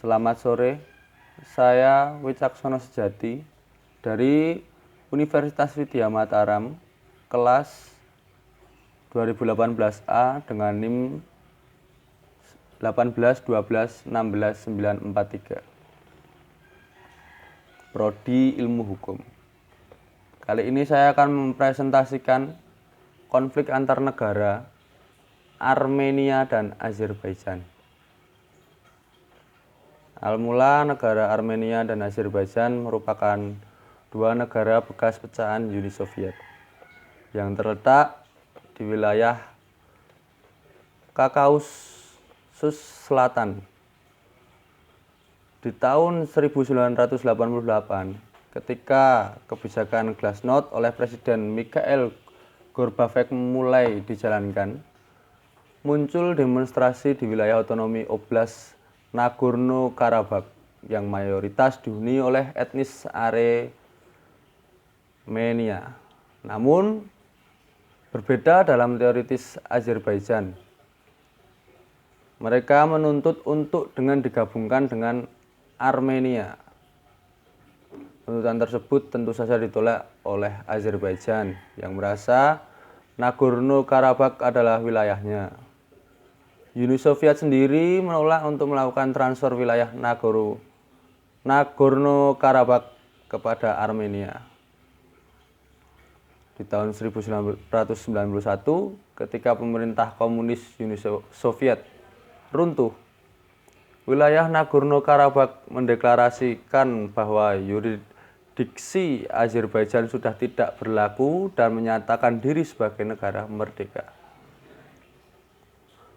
Selamat sore, saya Wicaksono Sejati dari Universitas Widya Mataram, kelas 2018A dengan NIM 181216943, Prodi Ilmu Hukum. Kali ini saya akan mempresentasikan konflik antar negara Armenia dan Azerbaijan. Al-mula, negara Armenia dan Azerbaijan merupakan dua negara bekas pecahan Uni Soviet yang terletak di wilayah Kaukasus Selatan. Di tahun 1988, ketika kebijakan Glasnost oleh Presiden Mikhail Gorbachev mulai dijalankan, muncul demonstrasi di wilayah otonomi Oblast Nagorno-Karabakh yang mayoritas dihuni oleh etnis Armenia. Namun, berbeda dalam teoritis Azerbaijan. Mereka menuntut untuk digabungkan dengan Armenia. Tuntutan tersebut tentu saja ditolak oleh Azerbaijan yang merasa Nagorno-Karabakh adalah wilayahnya. Uni Soviet sendiri menolak untuk melakukan transfer wilayah Nagorno-Karabakh kepada Armenia. Di tahun 1991, ketika pemerintah komunis Uni Soviet runtuh, wilayah Nagorno-Karabakh mendeklarasikan bahwa yurisdiksi Azerbaijan sudah tidak berlaku dan menyatakan diri sebagai negara merdeka.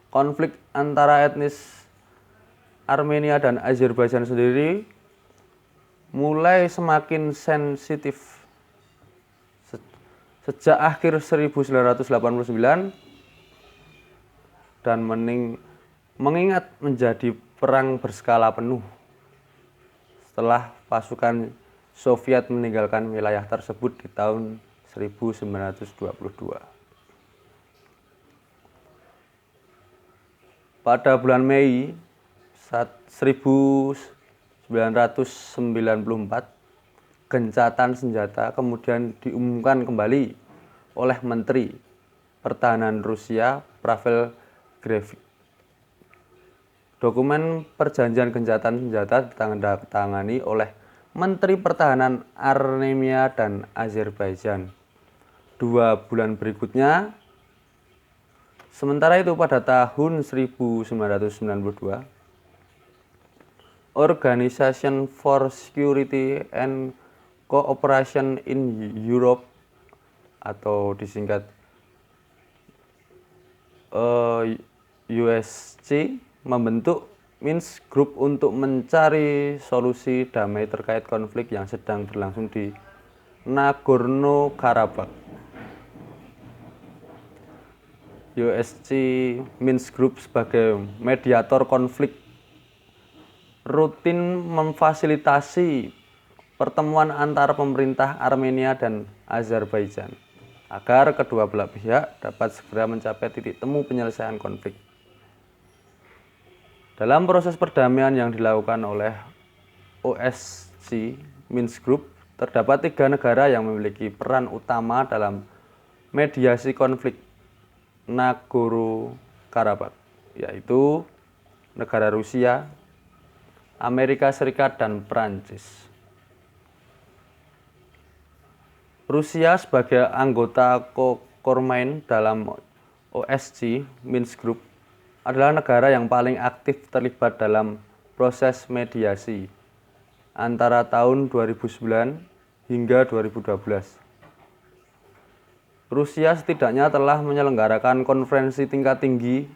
Konflik antara etnis Armenia dan Azerbaijan sendiri mulai semakin sensitif sejak akhir 1989 dan mengingat menjadi perang berskala penuh setelah pasukan Soviet meninggalkan wilayah tersebut di tahun 1922. Pada bulan Mei 1994, gencatan senjata kemudian diumumkan kembali oleh Menteri Pertahanan Rusia Pavel Grevik. Dokumen perjanjian gencatan senjata ditandatangani oleh Menteri Pertahanan Armenia dan Azerbaijan 2 bulan berikutnya. Sementara itu pada tahun 1992, Organization for Security and Cooperation in Europe atau disingkat USC membentuk Minsk Group untuk mencari solusi damai terkait konflik yang sedang berlangsung di Nagorno-Karabakh. USC Minsk Group sebagai mediator konflik rutin memfasilitasi pertemuan antara pemerintah Armenia dan Azerbaijan agar kedua belah pihak dapat segera mencapai titik temu penyelesaian konflik. Dalam proses perdamaian yang dilakukan oleh OSCE Minsk Group, terdapat 3 negara yang memiliki peran utama dalam mediasi konflik Nagorno-Karabakh, yaitu negara Rusia, Amerika Serikat, dan Prancis. Rusia sebagai anggota co-chairman dalam OSCE Minsk Group adalah negara yang paling aktif terlibat dalam proses mediasi antara tahun 2009 hingga 2012. Rusia setidaknya telah menyelenggarakan konferensi tingkat tinggi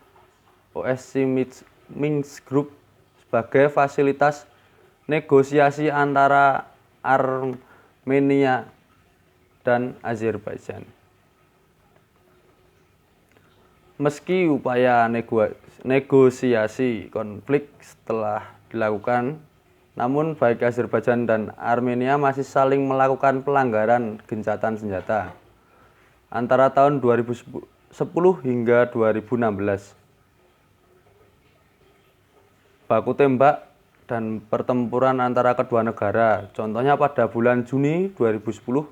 OSCE Minsk Group sebagai fasilitas negosiasi antara Armenia dan Azerbaijan. Meski upaya negosiasi konflik telah dilakukan, namun baik Azerbaijan dan Armenia masih saling melakukan pelanggaran gencatan senjata antara tahun 2010 hingga 2016. Baku tembak dan pertempuran antara kedua negara. Contohnya pada bulan Juni 2010,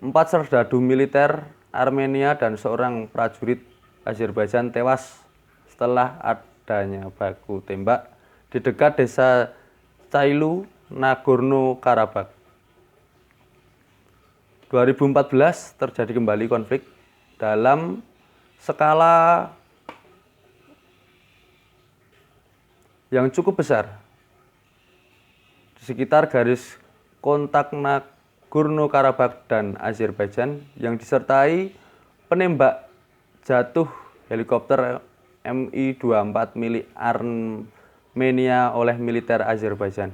4 serdadu militer Armenia dan seorang prajurit Azerbaijan tewas setelah adanya baku tembak di dekat desa Chailu, Nagorno-Karabakh. 2014 terjadi kembali konflik dalam skala yang cukup besar di sekitar garis kontak Nagorno-Karabakh dan Azerbaijan yang disertai penembak jatuh helikopter Mi-24 milik Armenia oleh militer Azerbaijan.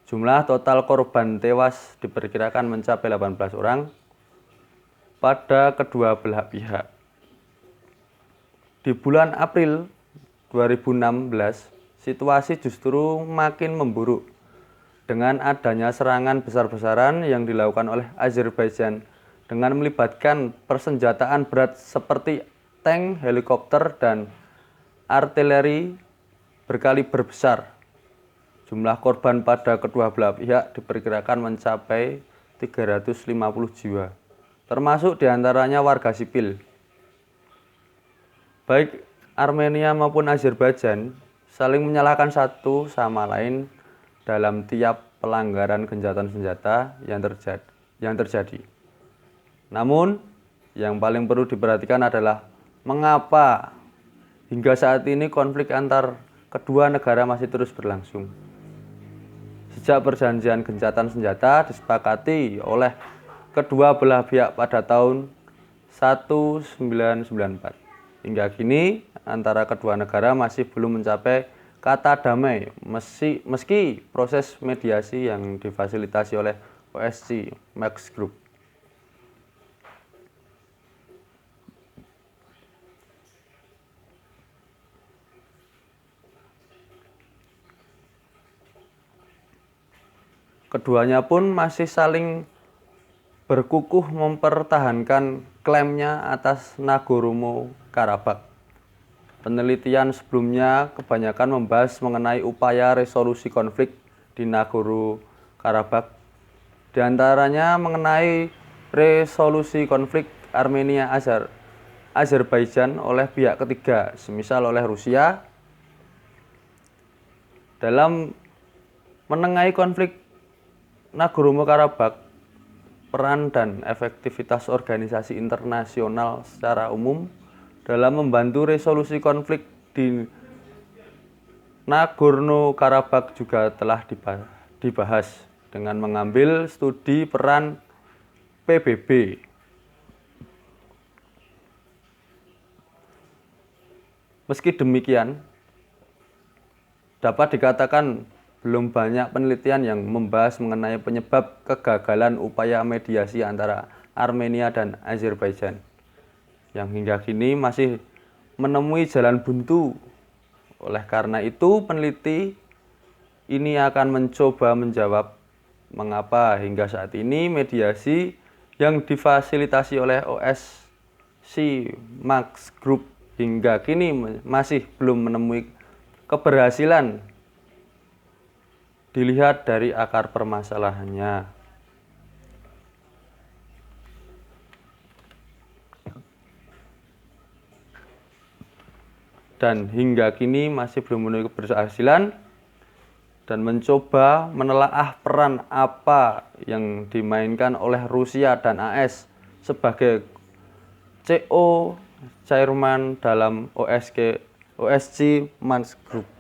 Jumlah total korban tewas diperkirakan mencapai 18 orang pada kedua belah pihak. Di bulan April 2016, situasi justru makin memburuk dengan adanya serangan besar-besaran yang dilakukan oleh Azerbaijan dengan melibatkan persenjataan berat seperti tank, helikopter, dan artileri berkaliber besar. Jumlah korban pada kedua belah pihak diperkirakan mencapai 350 jiwa, termasuk diantaranya warga sipil. Baik Armenia maupun Azerbaijan saling menyalahkan satu sama lain dalam tiap pelanggaran gencatan senjata yang terjadi. Namun, yang paling perlu diperhatikan adalah mengapa hingga saat ini konflik antar kedua negara masih terus berlangsung. Sejak perjanjian gencatan senjata disepakati oleh kedua belah pihak pada tahun 1994. Hingga kini antara kedua negara masih belum mencapai kata damai meski proses mediasi yang difasilitasi oleh OSCE Minsk Group. Keduanya pun masih saling berkukuh mempertahankan klaimnya atas Nagorno-Karabakh. Penelitian sebelumnya kebanyakan membahas mengenai upaya resolusi konflik di Nagorno-Karabakh, di antaranya mengenai resolusi konflik Armenia-Azerbaijan oleh pihak ketiga, semisal oleh Rusia. Dalam menengahi konflik Nagorno-Karabakh, peran dan efektivitas organisasi internasional secara umum dalam membantu resolusi konflik di Nagorno-Karabakh juga telah dibahas dengan mengambil studi peran PBB. Meski demikian, dapat dikatakan belum banyak penelitian yang membahas mengenai penyebab kegagalan upaya mediasi antara Armenia dan Azerbaijan, yang hingga kini masih menemui jalan buntu. Oleh karena itu, peneliti ini akan mencoba menjawab mengapa hingga saat ini mediasi yang difasilitasi oleh OSCE Minsk Group hingga kini masih belum menemui keberhasilan. Dilihat dari akar permasalahannya. Dan hingga kini masih belum memenuhi keberhasilan dan mencoba menelaah peran apa yang dimainkan oleh Rusia dan AS sebagai CO chairman dalam OSCE Minsk Group.